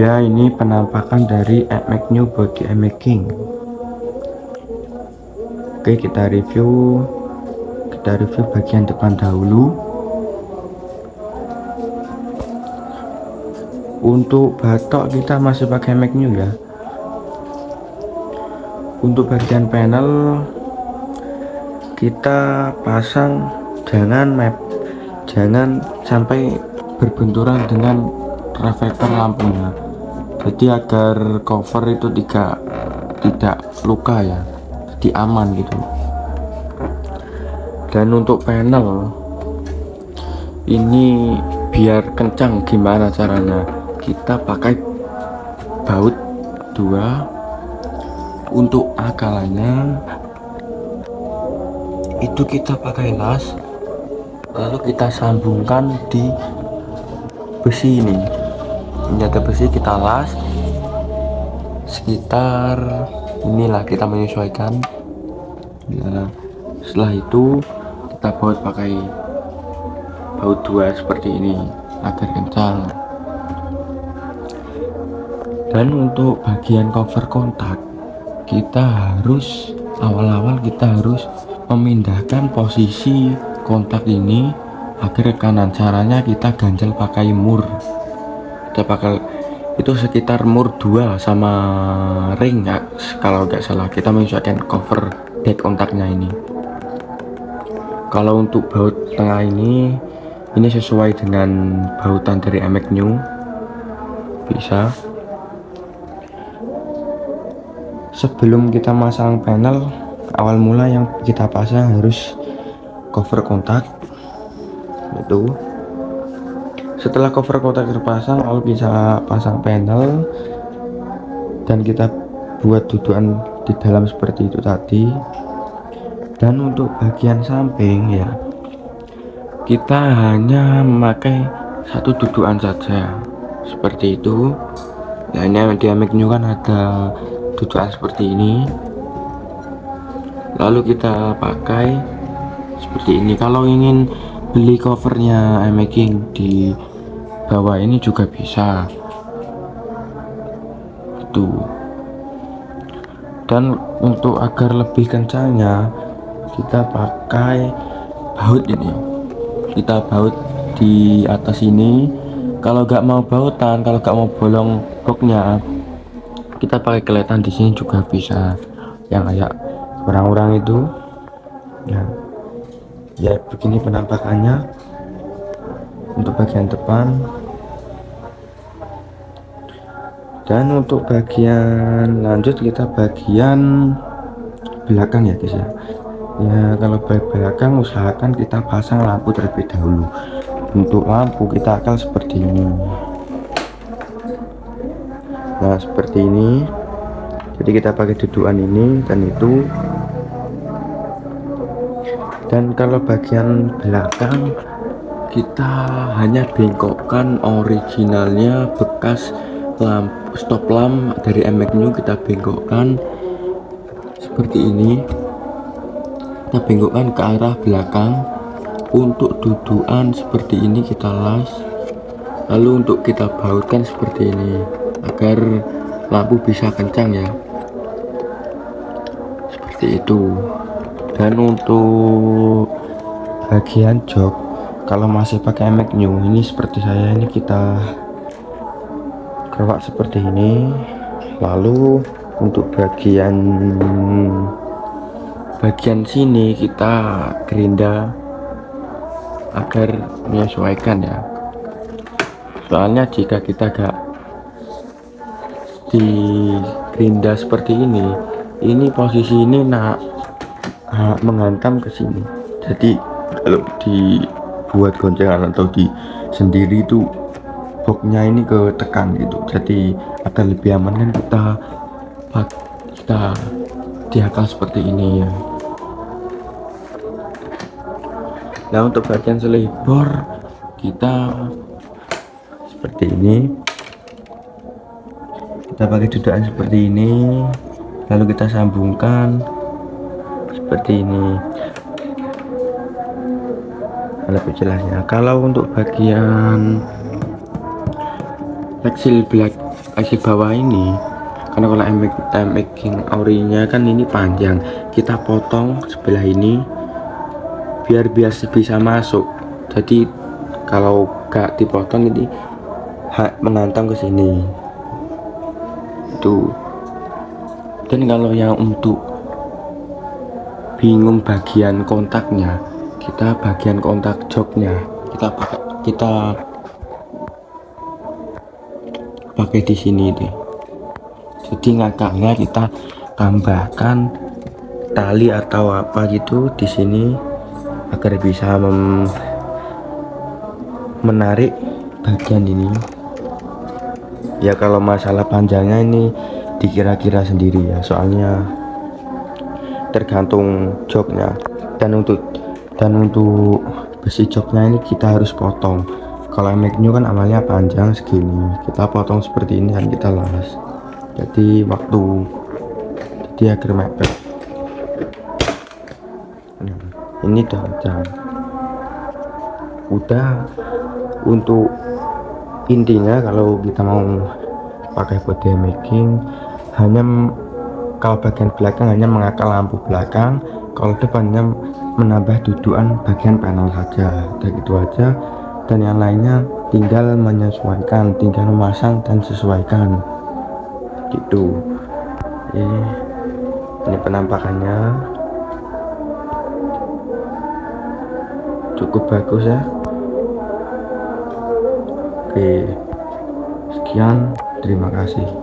dia ini penampakan dari AMAG New Body Making. Oke, kita review bagian depan dahulu. Untuk batok kita masih pakai AMAG New ya. Untuk bagian panel kita pasang jangan sampai berbenturan dengan reflektor lampunya, jadi agar cover itu tidak luka ya, jadi aman gitu. Dan untuk panel ini biar kencang, gimana caranya? Kita pakai baut 2. Untuk akalannya itu kita pakai las, lalu kita sambungkan di besi ini ada besi, kita las sekitar inilah, kita menyesuaikan. Nah, setelah itu kita pakai baut 2 seperti ini agar kencang. Dan untuk bagian cover kontak kita harus awal-awal memindahkan posisi kontak ini agar ke kanan. Caranya kita ganjel pakai mur, kita pakai itu sekitar mur 2 sama ring ya, kalau nggak salah. Kita menyesuaikan cover back kontaknya ini. Kalau untuk baut tengah ini sesuai dengan bautan dari AMAG New, bisa. Sebelum kita masang panel, awal mula yang kita pasang harus cover kontak itu. Setelah cover kontak terpasang, lalu bisa pasang panel dan kita buat dudukan di dalam seperti itu tadi. Dan untuk bagian samping ya, kita hanya memakai satu dudukan saja seperti itu. Nah, ini di AMAG New kan ada dudukan seperti ini, lalu kita pakai seperti ini. Kalau ingin beli covernya AMAG di bawah ini juga bisa itu. Dan untuk agar lebih kencangnya kita pakai baut ini, kita baut di atas ini. Kalau nggak mau bautan, kalau nggak mau bolong boxnya, kita pakai keletan di sini juga bisa, yang kayak orang-orang itu ya begini penampakannya untuk bagian depan. Dan untuk bagian lanjut kita bagian belakang ya guys ya. Kalau belakang usahakan kita pasang lampu terlebih dahulu. Untuk lampu kita akal seperti ini. Nah, seperti ini. Jadi kita pakai dudukan ini dan itu. Dan kalau bagian belakang kita hanya bengkokkan originalnya, bekas lampu stop lamp dari AMAG New kita bengkokkan seperti ini. Kita bengkokkan ke arah belakang. Untuk dudukan seperti ini kita las, lalu untuk kita bautkan seperti ini agar lampu bisa kencang ya, seperti itu. Dan untuk bagian jok, kalau masih pakai AMAG New ini seperti saya ini, kita kerwak seperti ini. Lalu untuk bagian sini kita gerinda agar menyesuaikan ya. Soalnya jika kita gak di gerinda seperti ini posisi ini menghantam ke sini. Jadi kalau dibuat goncengan atau di sendiri itu boxnya ini ke tekan gitu. Jadi agar lebih aman kan kita diakal seperti ini ya. Nah, untuk bagian selebor kita seperti ini, kita pakai dudukan seperti ini, lalu kita sambungkan seperti ini. Lebih jelasnya, kalau untuk bagian bagian bawah ini, karena kalau time making orinya kan ini panjang, kita potong sebelah ini biar bisa masuk. Jadi kalau gak dipotong ini menantang ke sini tuh. Dan kalau yang untuk bingung bagian kontaknya, kita bagian kontak joknya kita pakai di sini deh. Jadi ngakaknya kita tambahkan tali atau apa gitu di sini agar bisa menarik bagian ini. Ya kalau masalah panjangnya ini dikira-kira sendiri ya, soalnya tergantung joknya. Dan untuk besi joknya ini kita harus potong. Kalau MX-nya kan awalnya panjang segini, kita potong seperti ini dan kita las. Jadi agar mepet. Ini udah untuk intinya. Kalau kita mau pakai body making, kalau bagian belakang hanya mengakal lampu belakang, kalau depannya menambah dudukan bagian panel saja. Dan itu aja, dan yang lainnya tinggal menyesuaikan, tinggal memasang dan sesuaikan gitu. Ini penampakannya cukup bagus ya. Oke, sekian, terima kasih.